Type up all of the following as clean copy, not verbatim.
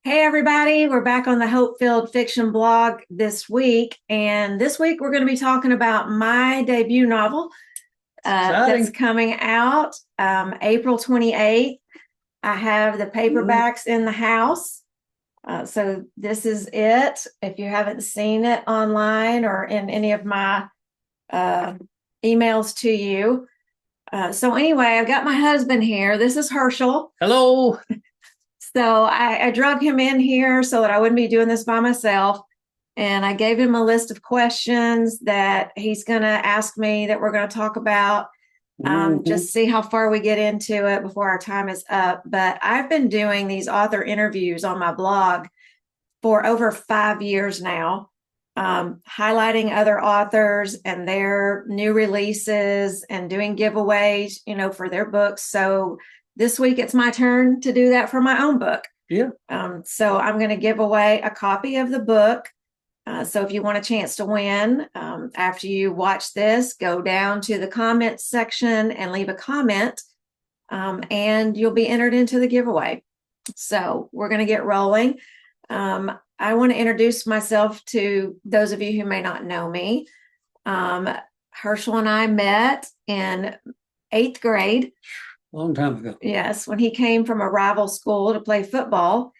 Hey, everybody, we're back on the Hope Filled Fiction blog this week. And this week we're going to be talking about my debut novel that's Exciting. coming out April 28th. I have the paperbacks in the house. So this is it. If you haven't seen it online or in any of my uh, emails to you. So, anyway, I've got my husband here. This is Hershel. Hello. So I drug him in here so that I wouldn't be doing this by myself. And I gave him a list of questions that he's going to ask me that we're going to talk about. Just see how far we get into it before our time is up. But I've been doing these author interviews on my blog for over 5 years now, highlighting other authors and their new releases and doing giveaways, for their books. So this week it's my turn to do that for my own book. Yeah. So I'm going to give away a copy of the book. So if you want a chance to win, after you watch this, go down to the comments section and leave a comment, and you'll be entered into the giveaway. So we're going to get rolling. I want to introduce myself to those of you who may not know me. Hershel and I met in 8th grade. Long time ago. Yes, when he came from a rival school to play football.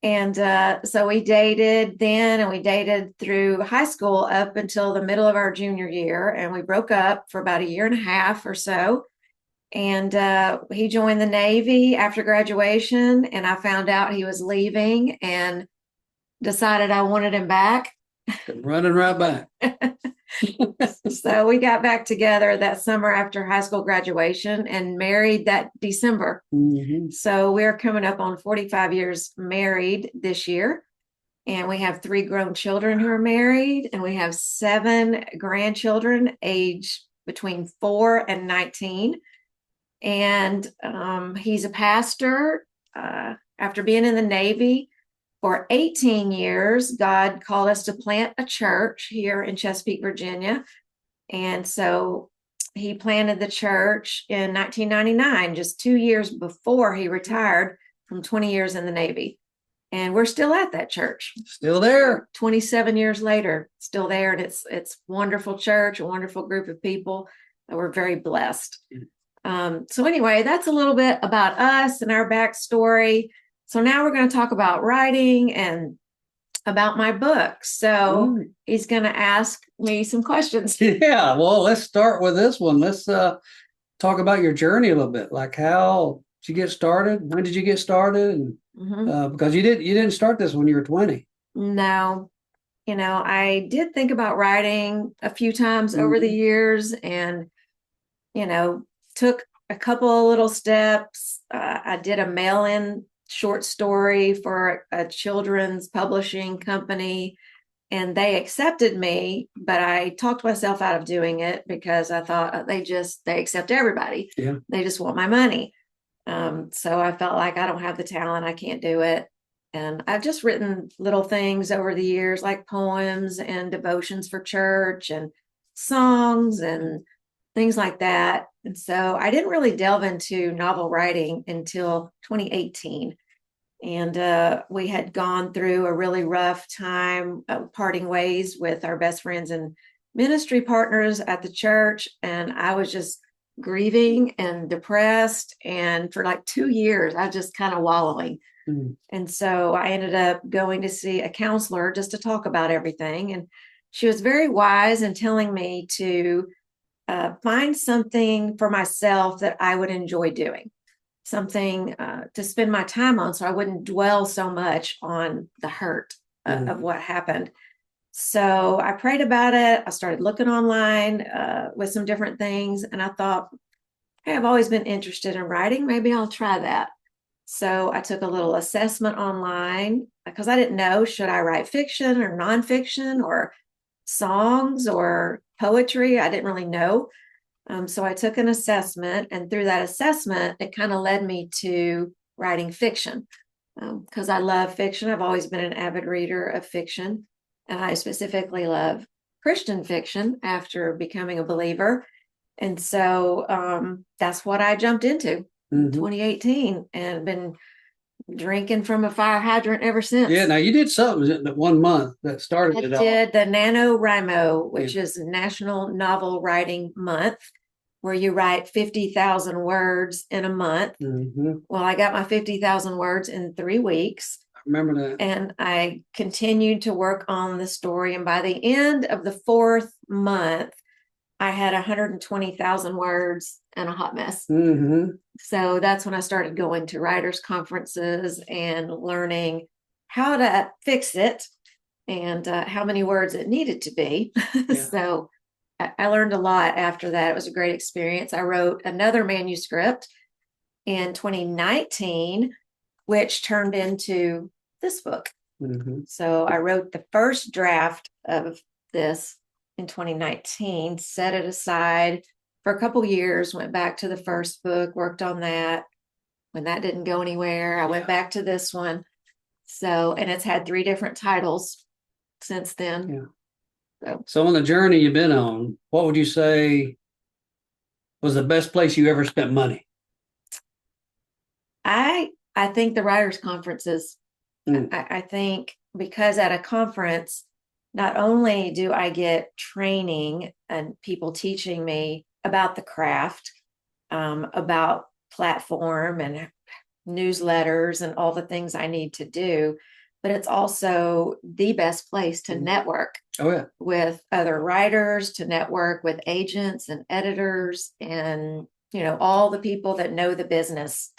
And so we dated then, and we dated through high school up until the middle of our junior year. And we broke up for about a year and a half or so. And he joined the Navy after graduation. And I found out he was leaving and decided I wanted him back. Running right back. So we got back together that summer after high school graduation and married that December. So we're coming up on 45 years married this year. And we have 3 grown children who are married, and we have 7 grandchildren aged between 4 and 19. And he's a pastor. After being in the Navy for 18 years, God called us to plant a church here in Chesapeake, Virginia. And so he planted the church in 1999, just 2 years before he retired from 20 years in the Navy. And we're still at that church. Still there. 27 years later, still there. And it's wonderful church, a wonderful group of people. We're very blessed. So anyway, that's a little bit about us and our backstory. So now we're going to talk about writing and about my book. So he's going to ask me some questions. Yeah. Well, let's start with this one. Let's talk about your journey a little bit. Like, how did you get started? When did you get started? And because you didn't start this when you were 20. No, I did think about writing a few times over the years, and took a couple of little steps. I did a mail-in short story for a children's publishing company, and they accepted me, but I talked myself out of doing it because I thought they accept everybody. Yeah. They just want my money. So I felt like I don't have the talent, I can't do it. And I've just written little things over the years, like poems and devotions for church and songs and things like that. And so I didn't really delve into novel writing until 2018. And we had gone through a really rough time, parting ways with our best friends and ministry partners at the church. And I was just grieving and depressed. And for like 2 years, I was just kind of wallowing. And so I ended up going to see a counselor just to talk about everything. And she was very wise in telling me to find something for myself that I would enjoy doing, something to spend my time on so I wouldn't dwell so much on the hurt of what happened. So I prayed about it. I started looking online with some different things. And I thought, hey, I've always been interested in writing. Maybe I'll try that. So I took a little assessment online because I didn't know, should I write fiction or nonfiction or songs or poetry? I didn't really know. So I took an assessment, and through that assessment, it kind of led me to writing fiction because I love fiction. I've always been an avid reader of fiction, and I specifically love Christian fiction after becoming a believer. And so that's what I jumped into in 2018, and been drinking from a fire hydrant ever since. Yeah, now you did something that 1 month that started I it all. did the NaNoWriMo, which is National Novel Writing Month, where you write 50,000 words in a month. Well, I got my 50,000 words in 3 weeks. I remember that. And I continued to work on the story. And by the end of the 4th month, I had 120,000 words and a hot mess. So that's when I started going to writers' conferences and learning how to fix it and how many words it needed to be. So I learned a lot after that. It was a great experience. I wrote another manuscript in 2019, which turned into this book. So I wrote the first draft of this in 2019, set it aside for a couple years, went back to the first book, worked on that. When that didn't go anywhere, I went back to this one. So, and it's had 3 different titles since then. So on the journey you've been on, what would you say was the best place you ever spent money? I think the writers' conferences. I think because at a conference, not only do I get training and people teaching me about the craft, about platform and newsletters and all the things I need to do, but it's also the best place to network with other writers, to network with agents and editors and, all the people that know the business.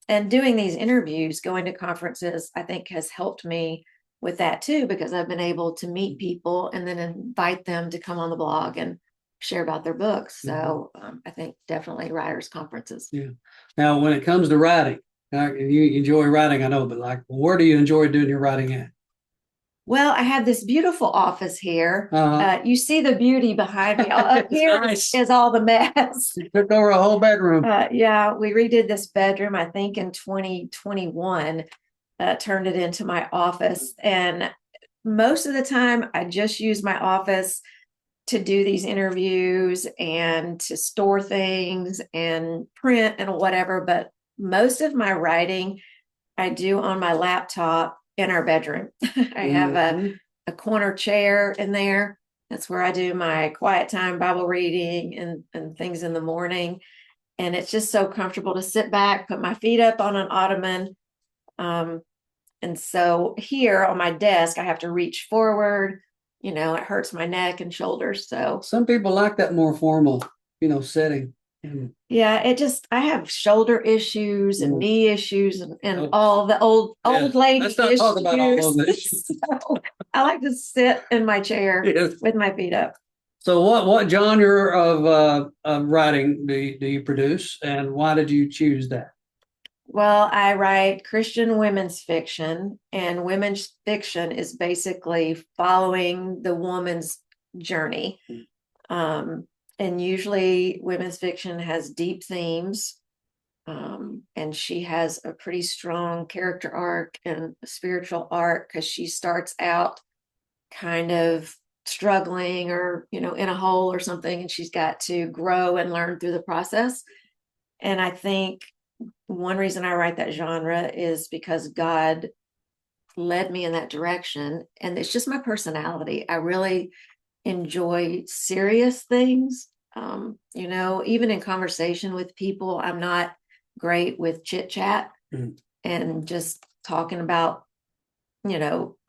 And doing these interviews, going to conferences, I think has helped me with that too, because I've been able to meet people and then invite them to come on the blog and share about their books. So I think definitely writers' conferences. Now, when it comes to writing, you enjoy writing, I know, but where do you enjoy doing your writing at? Well, I have this beautiful office here. You see the beauty behind me. Up here is all the mess. You took over a whole bedroom. We redid this bedroom, I think, in 2021. Turned it into my office. And most of the time, I just use my office to do these interviews and to store things and print and whatever. But most of my writing I do on my laptop in our bedroom. I have a corner chair in there. That's where I do my quiet time Bible reading and things in the morning. And it's just so comfortable to sit back, put my feet up on an ottoman. And so here on my desk, I have to reach forward. It hurts my neck and shoulders. So some people like that more formal, setting. I have shoulder issues and knee issues and all the old lady Let's not issues. talk about all those issues. So I like to sit in my chair with my feet up. So what genre of writing do you produce, and why did you choose that? Well, I write Christian women's fiction, and women's fiction is basically following the woman's journey. And usually women's fiction has deep themes. And she has a pretty strong character arc and a spiritual arc because she starts out kind of struggling or, in a hole or something, and she's got to grow and learn through the process. And I think one reason I write that genre is because God led me in that direction. And it's just my personality. I really enjoy serious things. Even in conversation with people, I'm not great with chit chat and just talking about,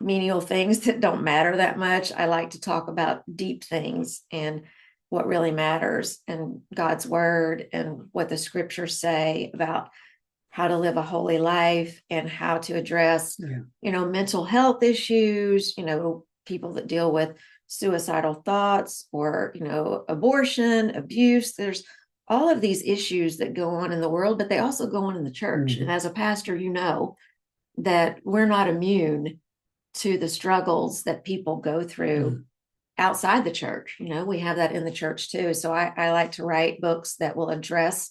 menial things that don't matter that much. I like to talk about deep things and what really matters and God's word and what the scriptures say about how to live a holy life and how to address, mental health issues, people that deal with suicidal thoughts or, abortion, abuse. There's all of these issues that go on in the world, but they also go on in the church. And as a pastor, that we're not immune to the struggles that people go through outside the church. We have that in the church too. So I like to write books that will address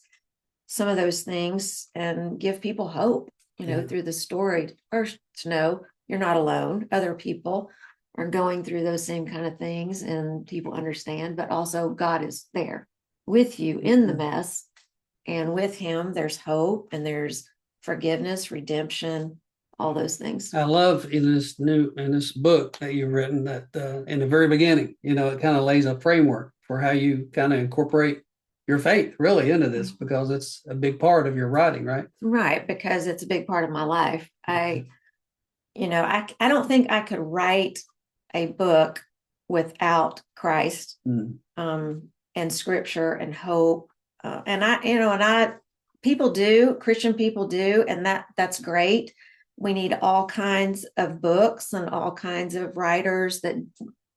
some of those things and give people hope, through the story. First, to know you're not alone. Other people are going through those same kind of things and people understand, but also God is there with you in the mess. And with him, there's hope and there's forgiveness, redemption, all those things. I love in this book that you've written that in the very beginning, it kind of lays a framework for how you kind of incorporate your faith really into this because it's a big part of your writing, right? Right, because it's a big part of my life. I don't think I could write a book without Christ, and scripture and hope. People do, Christian people do, and that's great. We need all kinds of books and all kinds of writers that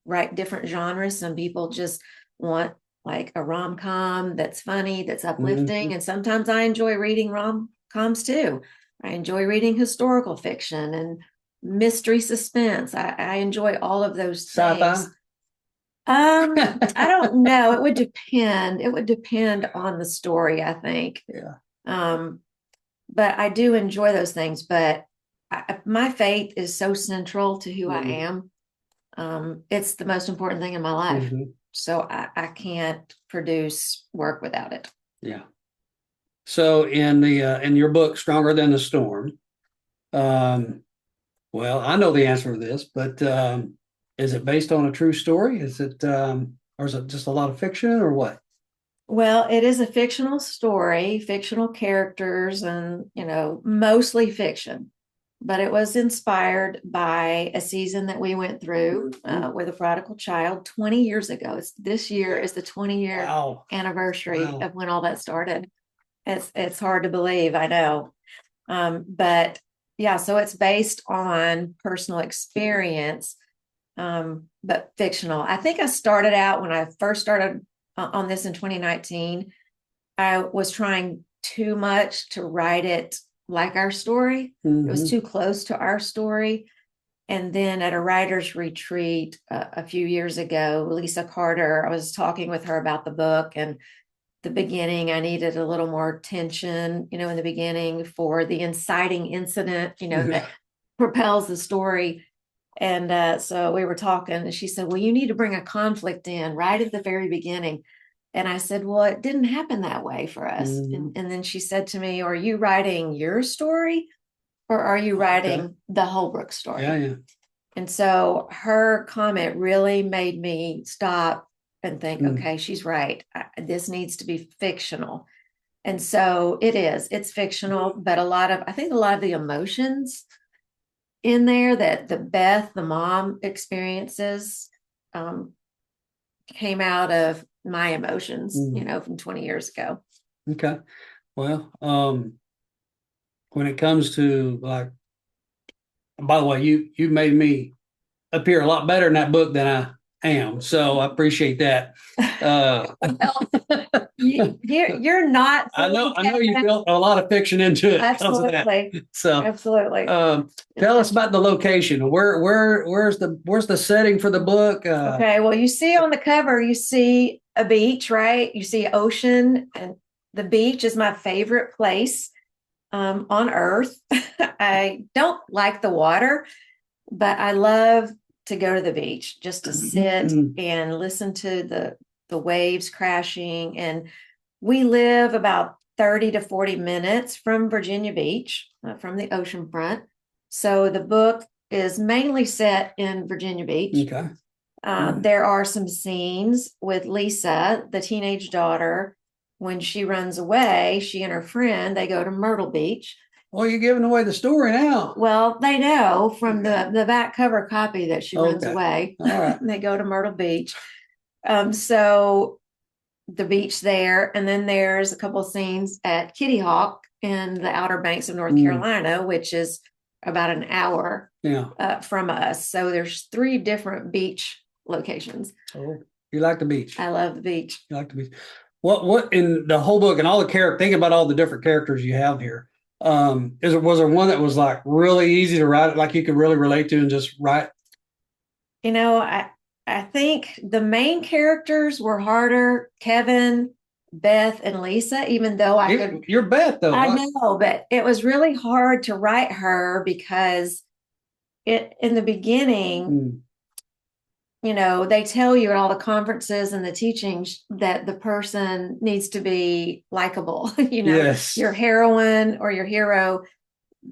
write different genres. Some people just want like a rom-com that's funny, that's uplifting. And sometimes I enjoy reading rom-coms too. I enjoy reading historical fiction and mystery suspense. I enjoy all of those things. I don't know. It would depend. It would depend on the story, I think. Yeah. But I do enjoy those things. But my faith is so central to who I am. It's the most important thing in my life. So I can't produce work without it. Yeah. So in your book, Stronger Than the Storm, well, I know the answer to this, but is it based on a true story? Is it, or is it just a lot of fiction or what? Well, it is a fictional story, fictional characters, and, mostly fiction. But it was inspired by a season that we went through with a prodigal child 20 years ago. This year is the 20-year anniversary of when all that started. It's hard to believe, I know. But yeah, so it's based on personal experience, but fictional. I think I started out when I first started on this in 2019. I was trying too much to write it like our story. It was too close to our story. And then at a writer's retreat a few years ago, Lisa Carter, I was talking with her about the book, and the beginning, I needed a little more tension, in the beginning for the inciting incident, that propels the story. And so we were talking, and she said, well, you need to bring a conflict in right at the very beginning. And I said, well, it didn't happen that way for us. And then she said to me, are you writing your story or are you writing the Holbrook story? Yeah. And so her comment really made me stop and think, okay, she's right. This needs to be fictional. And so it's fictional, but I think a lot of the emotions in there that the mom experiences, came out of my emotions, from 20 years ago. Okay. Well, when it comes to like, by the way, you made me appear a lot better in that book than I am. So I appreciate that. Well, you're not. I know you built a lot of fiction into it. Absolutely. So absolutely. Tell us about the location. Where's the setting for the book? Okay. Well, you see on the cover, you see a beach, right? You see ocean, and the beach is my favorite place on earth. I don't like the water, but I love to go to the beach just to sit and listen to the waves crashing. And we live about 30 to 40 minutes from Virginia Beach, from the ocean front. So the book is mainly set in Virginia Beach. Okay. There are some scenes with Lisa, the teenage daughter. When she runs away, she and her friend, they go to Myrtle Beach. Well, you're giving away the story now. Well, they know from the back cover copy that she runs away. All right. They go to Myrtle Beach. So the beach there, and then there's a couple of scenes at Kitty Hawk in the Outer Banks of North Carolina, which is about an hour from us. So there's 3 different beach locations. Oh, you like the beach? I love the beach. You like the beach. What in the whole book and all the characters? Think about all the different characters you have here. Was there one that was like really easy to write, like you could really relate to and just write? I think the main characters were harder. Kevin, Beth, and Lisa, even though You're Beth though. I know, but it was really hard to write her because in the beginning, they tell you at all the conferences and the teachings that the person needs to be likable. Yes. Your heroine or your hero,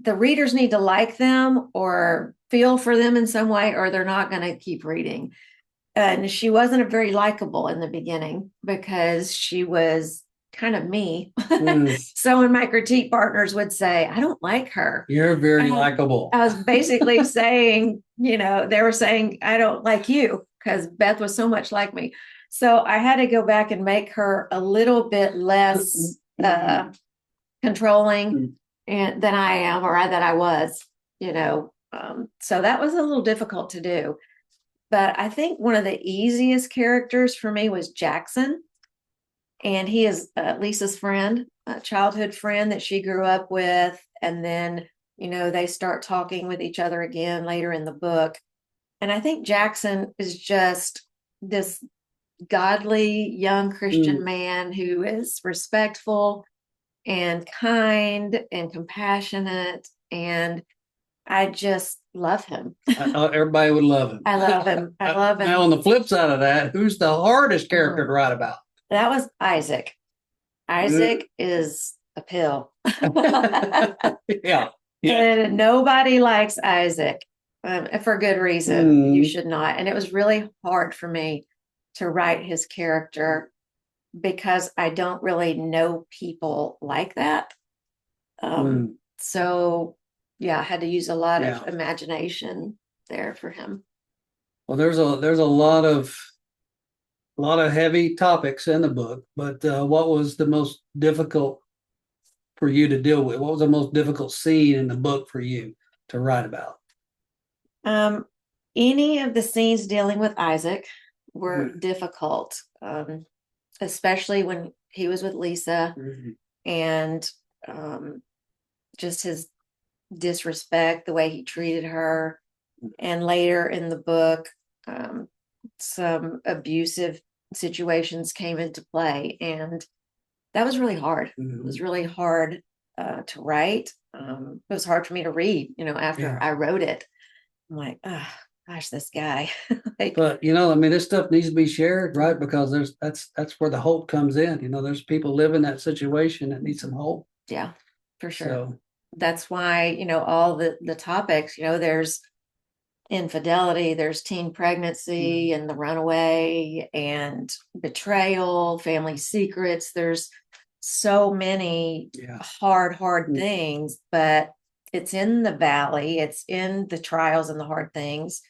the readers need to like them or feel for them in some way, or they're not going to keep reading. And she wasn't very likable in the beginning because she was kind of me. Mm. So when my critique partners would say, I don't like her, You're very likable. I was basically saying, they were saying, I don't like you because Beth was so much like me. So I had to go back and make her a little bit less controlling and than I am, or that I was, so that was a little difficult to do. But I think one of the easiest characters for me was Jackson. And he is Lisa's friend, a childhood friend that she grew up with. And then, they start talking with each other again later in the book. And I think Jackson is just this godly young Christian man who is respectful and kind and compassionate. And I just love him. Everybody would love him. I love him. I love him. Now, on the flip side of that, who's the hardest character to write about? That was Isaac. Isaac is a pill. Yeah. And nobody likes Isaac for good reason. You should not. And it was really hard for me to write his character because I don't really know people like that. So, yeah, I had to use a lot of imagination there for him. Well, there's a lot of heavy topics in the book, but what was the most difficult for you to deal with? What was the most difficult scene in the book for you to write about? Any of the scenes dealing with Isaac were difficult, especially when he was with Lisa and just his disrespect, the way he treated her. And later in the book, some abusive situations came into play. And that was really hard. It was really hard to write. It was hard for me to read, after I wrote it. I'm like, oh, gosh, this guy. But this stuff needs to be shared, right? Because that's where the hope comes in. There's people living that situation that need some hope. Yeah, for sure. So that's why, all the topics, there's infidelity, there's teen pregnancy and the runaway and betrayal, family secrets. There's so many hard things, but it's in the valley, it's in the trials and the hard things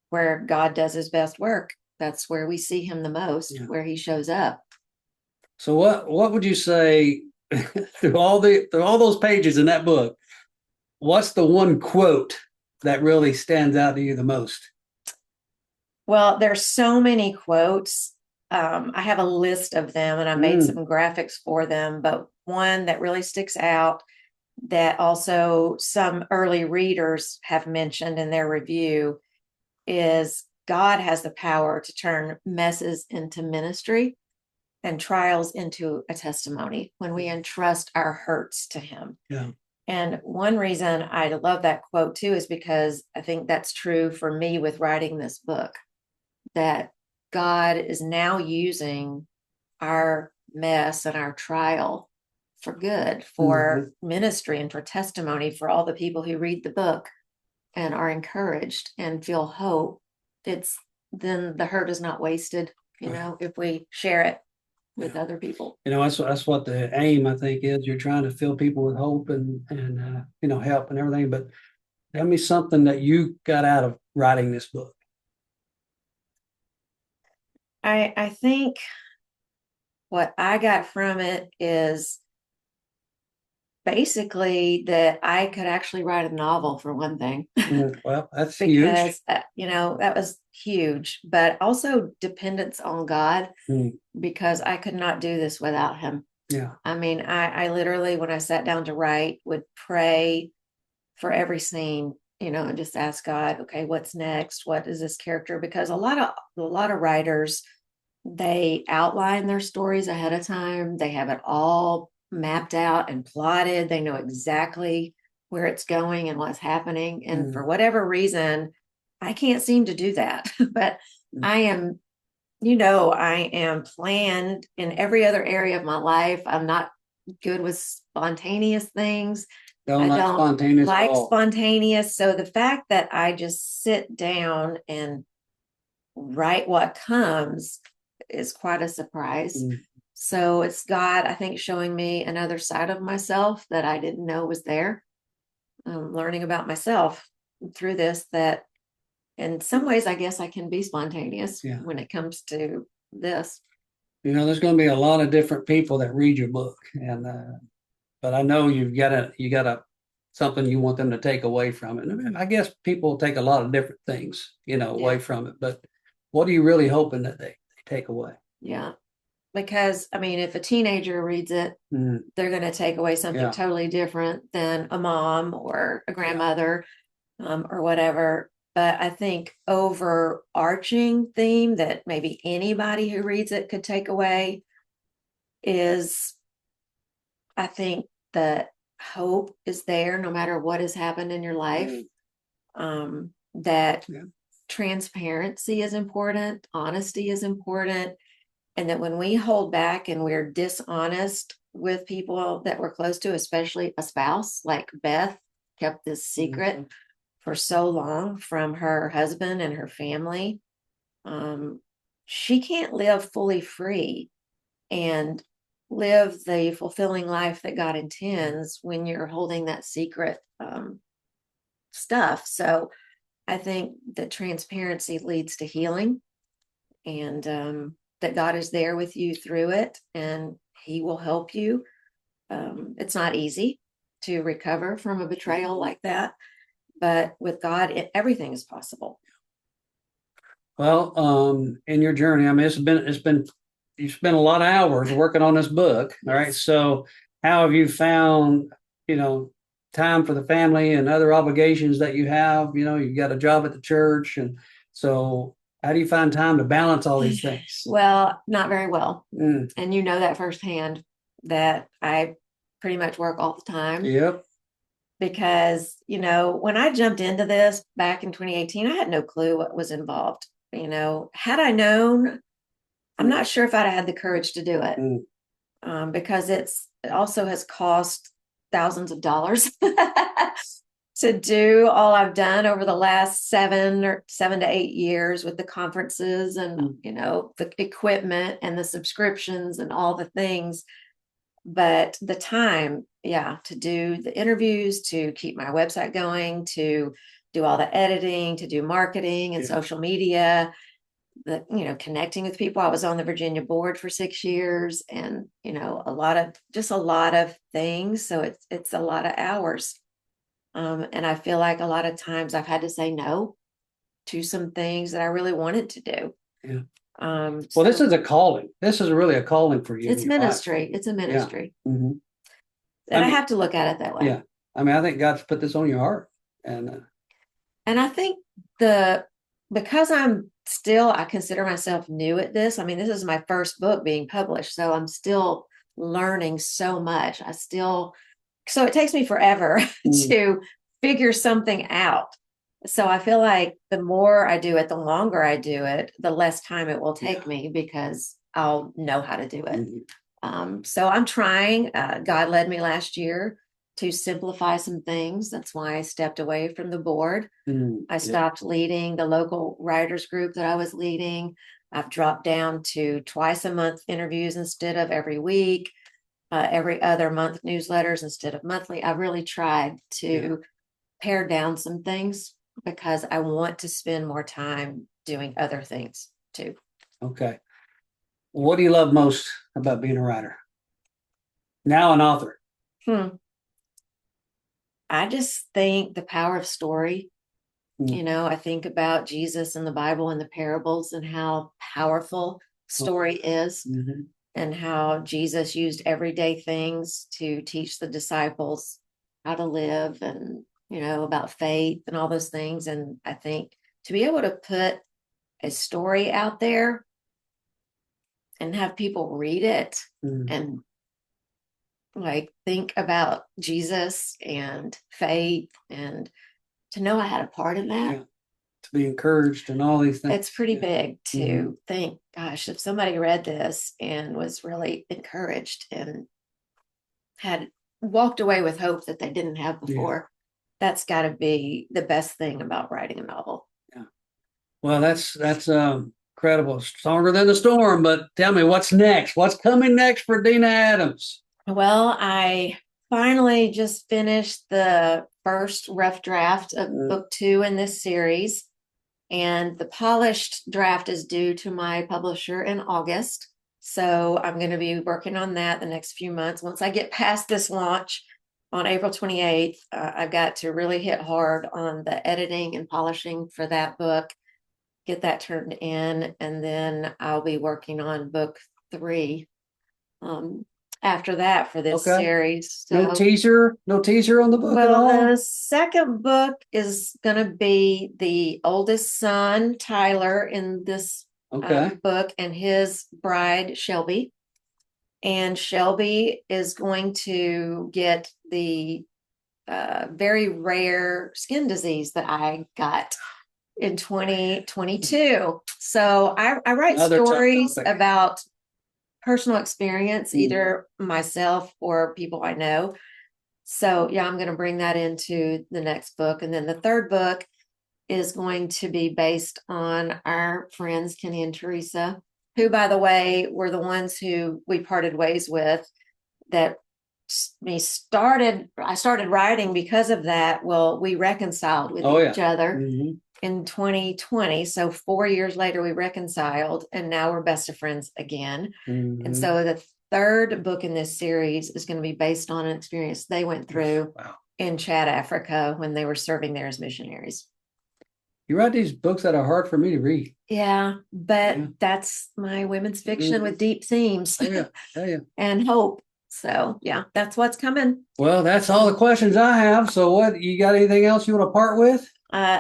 where God does his best work. That's where we see him the most, where he shows up. So what would you say through all those pages in that book, what's the one quote that really stands out to you the most? Well, there's so many quotes. I have a list of them and I made some graphics for them, but one that really sticks out that also some early readers have mentioned in their review is God has the power to turn messes into ministry and trials into a testimony when we entrust our hurts to him. Yeah. And one reason I love that quote too is because I think that's true for me with writing this book, that God is now using our mess and our trial for good, for ministry and for testimony for all the people who read the book and are encouraged and feel hope. Then the hurt is not wasted, if we share it with other people. That's what the aim, I think, is. You're trying to fill people with hope and help and everything. But tell me something that you got out of writing this book. I think what I got from it is basically that I could actually write a novel, for one thing. Well, that's because, huge. That was huge, but also dependence on God, because I could not do this without him. Yeah. I mean, I literally, when I sat down to write, would pray for every scene, and just ask God, okay, what's next? What is this character? Because a lot of writers, they outline their stories ahead of time. They have it all mapped out and plotted. They know exactly where it's going and what's happening. And for whatever reason, I can't seem to do that. But I am, I am planned in every other area of my life. I'm not good with spontaneous things. Don't I like don't spontaneous at like all. spontaneous. So the fact that I just sit down and write what comes is quite a surprise. Mm. So it's God, I think, showing me another side of myself that I didn't know was there. Learning about myself through this, that in some ways, I guess I can be spontaneous Yeah. when it comes to this. There's going to be a lot of different people that read your book, and but I know you got something you want them to take away from it. And I guess people take a lot of different things, away Yeah. from it. But what are you really hoping that they take away? Yeah. Because, I mean, if a teenager reads it, Mm, they're going to take away something yeah, totally different than a mom or a yeah, grandmother, or whatever. But I think overarching theme that maybe anybody who reads it could take away is, I think, that hope is there no matter what has happened in your life. That yeah, transparency is important, honesty is important, and that when we hold back and we're dishonest with people that we're close to, especially a spouse, like Beth kept this secret for so long from her husband and her family, um, she can't live fully free and live the fulfilling life that God intends when you're holding that secret stuff. So I think that transparency leads to healing, and that God is there with you through it and He will help you. It's not easy to recover from a betrayal like that, but with God, everything is possible. Well, in your journey, I mean, it's been you spent a lot of hours working on this book. All right. So how have you found, you know, time for the family and other obligations that you have? You've got a job at the church. And so how do you find time to balance all these things? Well, not very well. Mm, And you know that firsthand, that I pretty much work all the time yep. because, when I jumped into this back in 2018, I had no clue what was involved. Had I known, I'm not sure if I'd have had the courage to do it, Mm, because it also has cost thousands of dollars to do all I've done over the last 7 to 8 years with the conferences and, the equipment and the subscriptions and all the things. But the time, yeah, to do the interviews, to keep my website going, to do all the editing, to do marketing and yeah. social media, connecting with people. I was on the Virginia board for 6 years, and a lot of things. So it's a lot of hours. And I feel like a lot of times I've had to say no to some things that I really wanted to do. Yeah. Well, this So is a calling. This is really a calling for you in it's your life. ministry. It's a Yeah. ministry. Hmm. And I have to look at it that way. Yeah. I mean, I think God's put this on your heart. And And I think because I consider myself new at this. I mean, this is my first book being published, so I'm still learning so much. So it takes me forever to figure something out. So I feel like the more I do it, the longer I do it, the less time it will take me because I'll know how to do it. So I'm trying. God led me last year to simplify some things. That's why I stepped away from the board. I stopped leading the local writers group that I was leading. I've dropped down to twice a month interviews instead of every week, every other month newsletters instead of monthly. I've really tried to pare down some things because I want to spend more time doing other things too. Okay. What do you love most about being a writer? Now an author. Hmm. I just think the power of story. I think about Jesus and the Bible and the parables and how powerful story is, Mm-hmm. and how Jesus used everyday things to teach the disciples how to live and, about faith and all those things. And I think to be able to put a story out there and have people read it and like think about Jesus and faith, and to know I had a part in that, to be encouraged and all these things. It's pretty big to Mhm. think, gosh, if somebody read this and was really encouraged and had walked away with hope that they didn't have before, that's got to be the best thing about writing a novel. Yeah. Well, that's incredible. Stronger than the storm. But tell me, what's next? What's coming next for Deena Adams? Well, I finally just finished the first rough draft of book 2 in this series, and the polished draft is due to my publisher in August. So I'm going to be working on that the next few months. Once I get past this launch on April 28th, I've got to really hit hard on the editing and polishing for that book, get that turned in, and then I'll be working on book 3 after that for this series. No teaser on the book at all? Well, the second book is going to be the oldest son, Tyler, in this book, and his bride, Shelby. And Shelby is going to get the very rare skin disease that I got in 2022. So I write stories about personal experience, either myself or people I know. So yeah, I'm going to bring that into the next book. And then the third book is going to be based on our friends, Kenny and Teresa, who, by the way, were the ones who we parted ways with, that I started writing because of that. Well, we reconciled with each other in 2020. So 4 years later, we reconciled, and now we're best of friends again. And so the third book in this series is going to be based on an experience they went through in Chad, Africa, when they were serving there as missionaries. You write these books that are hard for me to read. Yeah, but that's my women's fiction with deep themes and hope. So yeah, that's what's coming. Well, that's all the questions I have. So what, you got anything else you want to part with?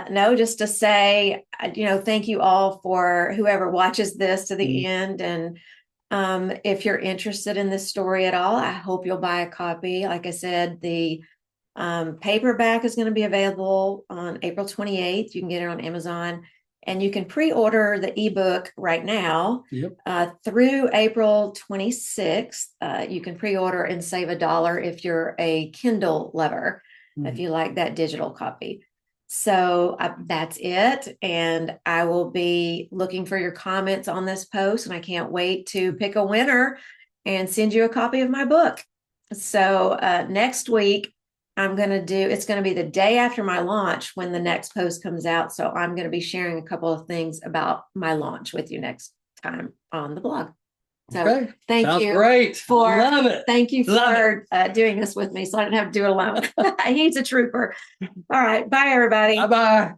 No, just to say, thank you all for whoever watches this to the end. And if you're interested in this story at all, I hope you'll buy a copy. Like I said, the paperback is going to be available on April 28th. You can get it on Amazon, and you can pre-order the ebook right now through April 26th. You can pre-order and save $1 if you're a Kindle lover, if you like that digital copy. So that's it. And I will be looking for your comments on this post, and I can't wait to pick a winner and send you a copy of my book. So next week, it's going to be the day after my launch when the next post comes out. So I'm going to be sharing a couple of things about my launch with you next time on the blog. So thank you. Great. Love it. Thank you for doing this with me, so I didn't have to do it alone. He's a trooper. All right. Bye, everybody. Bye-bye.